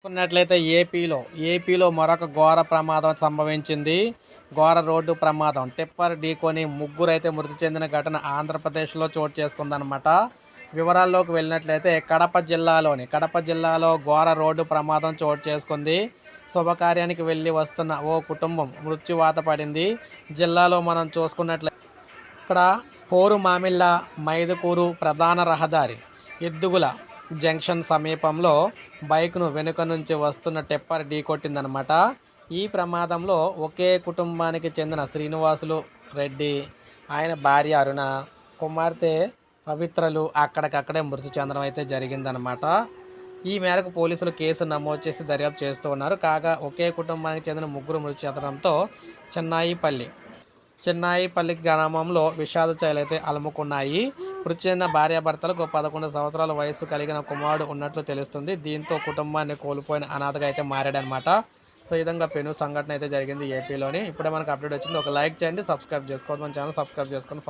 ఉన్నట్లయితే ఏపీలో మరొక ఘోర ప్రమాదం సంభవించింది. ఘోర రోడ్డు ప్రమాదం. టిప్పర్ ఢీకొని ముగ్గురైతే మృతి చెందిన ఘటన ఆంధ్రప్రదేశ్లో చోటు చేసుకుందనమాట. వివరాల్లోకి వెళ్ళినట్లయితే కడప జిల్లాలో ఘోర రోడ్డు ప్రమాదం చోటు చేసుకుంది. శుభకార్యానికి వెళ్ళి వస్తున్న ఓ కుటుంబం మృత్యువాత పడింది. జిల్లాలో మనం చూసుకున్నట్లయితే ఇక్కడ పోరుమామిళ్ళ మైదుకూరు ప్రధాన రహదారి ఎద్దుగుల జంక్షన్ సమీపంలో బైక్ను వెనుక నుంచి వస్తున్న టిప్పర్ ఢీకొట్టిందనమాట. ఈ ప్రమాదంలో ఒకే కుటుంబానికి చెందిన శ్రీనివాసులు రెడ్డి, ఆయన భార్య అరుణ, కుమార్తె పవిత్రలు అక్కడికక్కడే మృతి చెందడం అయితే జరిగిందనమాట. ఈ మేరకు పోలీసులు కేసు నమోదు చేసి దర్యాప్తు చేస్తూ ఉన్నారు. కాగా ఒకే కుటుంబానికి చెందిన ముగ్గురు మృతి చెందడంతో చిన్నాయిపల్లి గ్రామంలో విషాద ఛాయలైతే అలుముకున్నాయి. మృతి చెందిన భార్యాభర్తలకు 11 సంవత్సరాల వయసు కలిగిన కుమారుడు ఉన్నట్లు తెలుస్తుంది. దీంతో కుటుంబాన్ని కోల్పోయిన అనాథగా అయితే మారాడనమాట. సో ఈ విధంగా పెను సంఘటన అయితే జరిగింది ఏపీలోని. ఇప్పుడే మనకు అప్డేట్ వచ్చింది. ఒక లైక్ చేయండి, సబ్స్క్రైబ్ చేసుకోవద్దు, మన ఛానల్ సబ్స్క్రైబ్ చేసుకొని